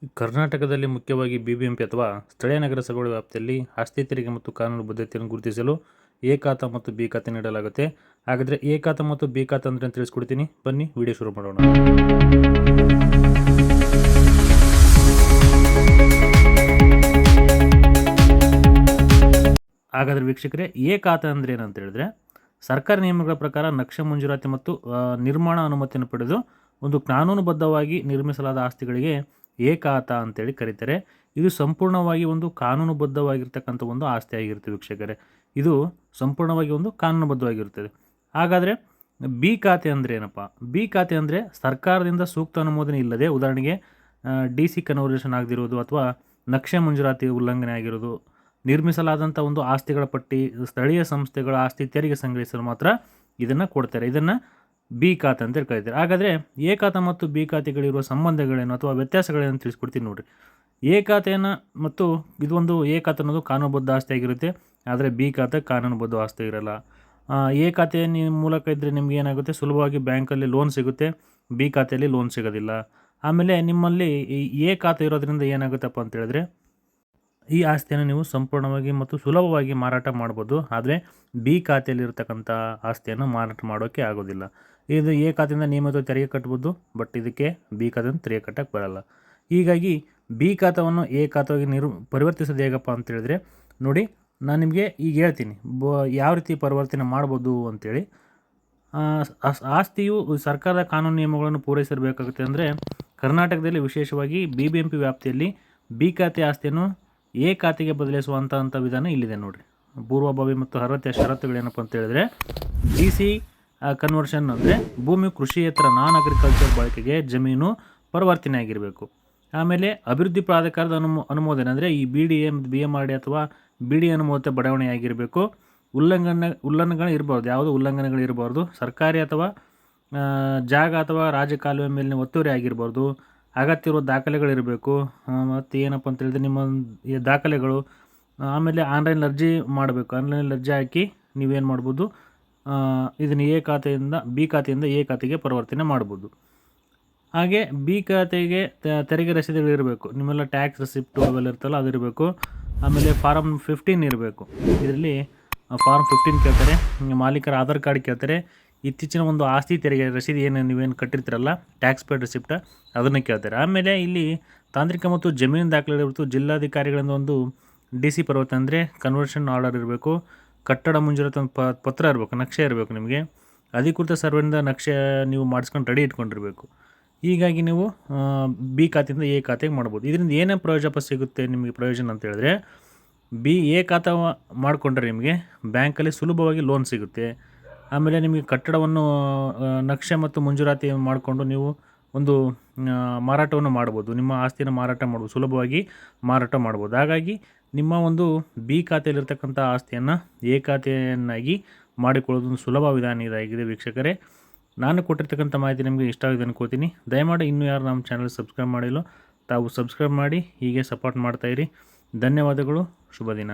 ಕರ್ನಾಟಕದಲ್ಲಿ ಮುಖ್ಯವಾಗಿ ಬಿಬಿಎಂಪಿ ಅಥವಾ ಸ್ಥಳೀಯ ನಗರಸಭೆಗಳ ವ್ಯಾಪ್ತಿಯಲ್ಲಿ ಆಸ್ತಿ ತೆರಿಗೆ ಮತ್ತು ಕಾನೂನು ಬದ್ಧತೆಯನ್ನು ಗುರುತಿಸಲು ಎ ಖಾತಾ ಮತ್ತು ಬಿ ಖಾತೆ ನೀಡಲಾಗುತ್ತೆ. ಹಾಗಾದರೆ ಎ ಖಾತಾ ಮತ್ತು ಬಿ ಖಾತಾ ಅಂದರೆ ಅಂತ ತಿಳಿಸ್ಕೊಡ್ತೀನಿ. ಬನ್ನಿ ವಿಡಿಯೋ ಶುರು ಮಾಡೋಣ. ಹಾಗಾದರೆ ವೀಕ್ಷಕರೇ, ಎ ಖಾತಾ ಅಂದರೆ ಏನಂತ ಹೇಳಿದ್ರೆ, ಸರ್ಕಾರಿ ನಿಯಮಗಳ ಪ್ರಕಾರ ನಕ್ಷೆ ಮಂಜೂರಾತಿ ಮತ್ತು ನಿರ್ಮಾಣ ಅನುಮತಿಯನ್ನು ಪಡೆದು ಒಂದು ಕಾನೂನುಬದ್ಧವಾಗಿ ನಿರ್ಮಿಸಲಾದ ಆಸ್ತಿಗಳಿಗೆ ಎ ಖಾತಾ ಅಂತೇಳಿ ಕರೀತಾರೆ. ಇದು ಸಂಪೂರ್ಣವಾಗಿ ಒಂದು ಕಾನೂನುಬದ್ಧವಾಗಿರ್ತಕ್ಕಂಥ ಒಂದು ಆಸ್ತಿ ಆಗಿರುತ್ತೆ ವೀಕ್ಷಕರೇ. ಇದು ಸಂಪೂರ್ಣವಾಗಿ ಒಂದು ಕಾನೂನುಬದ್ಧವಾಗಿರುತ್ತದೆ. ಹಾಗಾದರೆ ಬಿ ಖಾತೆ ಅಂದರೆ ಏನಪ್ಪ? ಬಿ ಖಾತೆ ಅಂದರೆ ಸರ್ಕಾರದಿಂದ ಸೂಕ್ತ ಅನುಮೋದನೆ ಇಲ್ಲದೆ, ಉದಾಹರಣೆಗೆ DC ಕನ್ವರ್ಷನ್ ಆಗದಿರೋದು ಅಥವಾ ನಕ್ಷೆ ಮಂಜೂರಾತಿ ಉಲ್ಲಂಘನೆ ಆಗಿರೋದು, ನಿರ್ಮಿಸಲಾದಂಥ ಒಂದು ಆಸ್ತಿಗಳ ಪಟ್ಟಿ ಸ್ಥಳೀಯ ಸಂಸ್ಥೆಗಳ ಆಸ್ತಿ ತೆರಿಗೆ ಸಂಗ್ರಹಿಸಲು ಮಾತ್ರ ಇದನ್ನು ಕೊಡ್ತಾರೆ. ಇದನ್ನು ಬಿ ಖಾತೆ ಅಂತೇಳಿ ಕರೀತಾರೆ. ಹಾಗಾದರೆ ಎ ಖಾತೆ ಮತ್ತು ಬಿ ಖಾತೆಗಳಿರುವ ಸಂಬಂಧಗಳೇನು ಅಥವಾ ವ್ಯತ್ಯಾಸಗಳೇನು ತಿಳಿಸ್ಕೊಡ್ತೀನಿ ನೋಡಿರಿ. ಎ ಖಾತೆಯನ್ನು ಮತ್ತು ಇದು ಒಂದು ಎ ಖಾತೆ ಅನ್ನೋದು ಕಾನೂನುಬದ್ಧ ಆಸ್ತಿ ಆಗಿರುತ್ತೆ, ಆದರೆ ಬಿ ಖಾತೆ ಕಾನೂನುಬದ್ಧ ಆಸ್ತಿ ಇರಲ್ಲ. ಎ ಖಾತೆ ಮೂಲಕ ಇದ್ದರೆ ನಿಮ್ಗೆ ಏನಾಗುತ್ತೆ, ಸುಲಭವಾಗಿ ಬ್ಯಾಂಕಲ್ಲಿ ಲೋನ್ ಸಿಗುತ್ತೆ. ಬಿ ಖಾತೆಯಲ್ಲಿ ಲೋನ್ ಸಿಗೋದಿಲ್ಲ. ಆಮೇಲೆ ನಿಮ್ಮಲ್ಲಿ ಎ ಖಾತೆ ಇರೋದ್ರಿಂದ ಏನಾಗುತ್ತಪ್ಪ ಅಂತ ಹೇಳಿದ್ರೆ, ಈ ಆಸ್ತಿಯನ್ನು ನೀವು ಸಂಪೂರ್ಣವಾಗಿ ಮತ್ತು ಸುಲಭವಾಗಿ ಮಾರಾಟ ಮಾಡ್ಬೋದು. ಆದರೆ ಬಿ ಖಾತೆಯಲ್ಲಿರ್ತಕ್ಕಂಥ ಆಸ್ತಿಯನ್ನು ಮಾರಾಟ ಮಾಡೋಕ್ಕೆ ಆಗೋದಿಲ್ಲ. ಇದು ಎ ಖಾತೆಯಿಂದ ನಿಯಮಿತ ತೆರಿಗೆ ಕಟ್ಬೋದು, ಬಟ್ ಇದಕ್ಕೆ ಬಿ ಖಾತೆಯಿಂದ ತೆರಿಗೆ ಕಟ್ಟಕ್ಕೆ ಬರಲ್ಲ. ಹೀಗಾಗಿ ಬಿ ಖಾತೆಯನ್ನು ಎ ಖಾತೆಗೆ ಪರಿವರ್ತಿಸೋದು ಹೇಗಪ್ಪ ಅಂತ ಹೇಳಿದ್ರೆ, ನೋಡಿ ನಾನು ನಿಮಗೆ ಈಗ ಹೇಳ್ತೀನಿ ಯಾವ ರೀತಿ ಪರಿವರ್ತನೆ ಮಾಡ್ಬೋದು ಅಂತೇಳಿ. ಆಸ್ತಿಯು ಸರ್ಕಾರದ ಕಾನೂನು ನಿಯಮಗಳನ್ನು ಪೂರೈಸಿರಬೇಕಾಗುತ್ತೆ. ಅಂದರೆ ಕರ್ನಾಟಕದಲ್ಲಿ ವಿಶೇಷವಾಗಿ BBMP ವ್ಯಾಪ್ತಿಯಲ್ಲಿ ಬಿ ಖಾತೆ ಆಸ್ತಿಯನ್ನು ಎ ಖಾತೆಗೆ ಬದಲಿಸುವಂಥ ವಿಧಾನ ಇಲ್ಲಿದೆ ನೋಡಿರಿ. ಪೂರ್ವಭಾವಿ ಮತ್ತು ಅರ್ಹತೆಯ ಷರತ್ತುಗಳೇನಪ್ಪ ಅಂತ ಹೇಳಿದ್ರೆ, DC ಕನ್ವರ್ಷನ್ ಅಂದರೆ ಭೂಮಿ ಕೃಷಿಯೇತರ ನಾನ್ ಅಗ್ರಿಕಲ್ಚರ್ ಬಳಕೆಗೆ ಜಮೀನು ಪರಿವರ್ತನೆ ಆಗಿರಬೇಕು. ಆಮೇಲೆ ಅಭಿವೃದ್ಧಿ ಪ್ರಾಧಿಕಾರದ ಅನುಮೋದನೆ ಅಂದರೆ ಈ BDA ಮತ್ತು BMRD ಅಥವಾ BD ಅನುಮೋದಿತ ಬಡಾವಣೆ ಆಗಿರಬೇಕು. ಉಲ್ಲಂಘನೆಗಳು ಇರಬಾರ್ದು, ಯಾವುದೋ ಉಲ್ಲಂಘನೆಗಳು ಇರಬಾರ್ದು. ಸರ್ಕಾರಿ ಅಥವಾ ಜಾಗ ಅಥವಾ ರಾಜಕಾಲುವೆ ಮೇಲಿನ ಒತ್ತುವರಿ ಆಗಿರಬಾರ್ದು. ಅಗತ್ಯ ಇರುವ ದಾಖಲೆಗಳಿರಬೇಕು. ಮತ್ತು ಏನಪ್ಪ ಅಂತ ಹೇಳಿದ್ರೆ ನಿಮ್ಮ ದಾಖಲೆಗಳು. ಆಮೇಲೆ ಆನ್ಲೈನ್ ಅರ್ಜಿ ಮಾಡಬೇಕು. ಆನ್ಲೈನಲ್ಲಿ ಅರ್ಜಿ ಹಾಕಿ ನೀವೇನು ಮಾಡ್ಬೋದು, ಇದನ್ನು ಬಿ ಖಾತೆಯಿಂದ ಎ ಖಾತೆಗೆ ಪರಿವರ್ತನೆ ಮಾಡ್ಬೋದು. ಹಾಗೆ ಬಿ ಖಾತೆಗೆ ತೆರಿಗೆ ರಸೀದಿಗಳಿರಬೇಕು. ನಿಮ್ಮೆಲ್ಲ ಟ್ಯಾಕ್ಸ್ ರೆಸಿಪ್ಟು ಅವೆಲ್ಲ ಇರ್ತಲ್ಲ, ಅದಿರಬೇಕು. ಆಮೇಲೆ ಫಾರಮ್ 15 ಇರಬೇಕು. ಇದರಲ್ಲಿ ಫಾರಮ್ 15 ಕೇಳ್ತಾರೆ. ಮಾಲೀಕರ ಆಧಾರ್ ಕಾರ್ಡ್ ಕೇಳ್ತಾರೆ. ಇತ್ತೀಚಿನ ಒಂದು ಆಸ್ತಿ ತೆರಿಗೆ ರಸೀದಿ ನೀವೇನು ಕಟ್ಟಿರ್ತೀರಲ್ಲ, ಟ್ಯಾಕ್ಸ್ ಪೇಡ್ ರೆಸಿಪ್ಟ, ಅದನ್ನು ಕೇಳ್ತಾರೆ. ಆಮೇಲೆ ಇಲ್ಲಿ ತಾಂತ್ರಿಕ ಮತ್ತು ಜಮೀನು ದಾಖಲೆಗಳಿರ್ತು. ಜಿಲ್ಲಾಧಿಕಾರಿಗಳಿಂದ ಒಂದು DC ಪರಿವರ್ತನೆ ಅಂದರೆ ಕನ್ವರ್ಷನ್ ಆರ್ಡರ್ ಇರಬೇಕು. ಕಟ್ಟಡ ಮಂಜೂರಾತಿ ಒಂದು ಪತ್ರ ಇರಬೇಕು, ನಕ್ಷೆ ಇರಬೇಕು. ನಿಮಗೆ ಅಧಿಕೃತ ಸರ್ವೆಯಿಂದ ನಕ್ಷೆ ನೀವು ಮಾಡಿಸ್ಕೊಂಡು ರೆಡಿ ಇಟ್ಕೊಂಡಿರಬೇಕು. ಹೀಗಾಗಿ ನೀವು ಬಿ ಖಾತೆಯಿಂದ ಎ ಖಾತೆಗೆ ಮಾಡ್ಬೋದು. ಇದರಿಂದ ಏನೇ ಪ್ರಯೋಜನ ಸಿಗುತ್ತೆ ನಿಮಗೆ? ಪ್ರಯೋಜನ ಅಂತ ಹೇಳಿದ್ರೆ, ಎ ಖಾತೆ ಮಾಡಿಕೊಂಡ್ರೆ ನಿಮಗೆ ಬ್ಯಾಂಕಲ್ಲಿ ಸುಲಭವಾಗಿ ಲೋನ್ ಸಿಗುತ್ತೆ. ಆಮೇಲೆ ನಿಮಗೆ ಕಟ್ಟಡವನ್ನು ನಕ್ಷೆ ಮತ್ತು ಮಂಜೂರಾತಿ ಮಾಡಿಕೊಂಡು ನೀವು ಒಂದು ಮಾರಾಟವನ್ನು ಮಾಡ್ಬೋದು. ನಿಮ್ಮ ಆಸ್ತಿಯನ್ನು ಮಾರಾಟ ಮಾಡ್ಬೋದು, ಸುಲಭವಾಗಿ ಮಾರಾಟ ಮಾಡ್ಬೋದು. ಹಾಗಾಗಿ ನಿಮ್ಮ ಒಂದು ಬಿ ಖಾತೆಯಲ್ಲಿರ್ತಕ್ಕಂಥ ಆಸ್ತಿಯನ್ನು ಎ ಖಾತೆಯನ್ನಾಗಿ ಮಾಡಿಕೊಳ್ಳೋದು ಒಂದು ಸುಲಭ ವಿಧಾನ ಇದಾಗಿದೆ ವೀಕ್ಷಕರೇ. ನಾನು ಕೊಟ್ಟಿರ್ತಕ್ಕಂಥ ಮಾಹಿತಿ ನಿಮಗೆ ಇಷ್ಟ ಆಗಿದೆ ಅನ್ಕೋತೀನಿ. ದಯಮಾಡಿ ಇನ್ನೂ ಯಾರು ನಮ್ಮ ಚಾನಲ್ ಸಬ್ಸ್ಕ್ರೈಬ್ ಮಾಡಿಲ್ಲ, ತಾವು ಸಬ್ಸ್ಕ್ರೈಬ್ ಮಾಡಿ ಹೀಗೆ ಸಪೋರ್ಟ್ ಮಾಡ್ತಾಯಿರಿ. ಧನ್ಯವಾದಗಳು. ಶುಭ ದಿನ.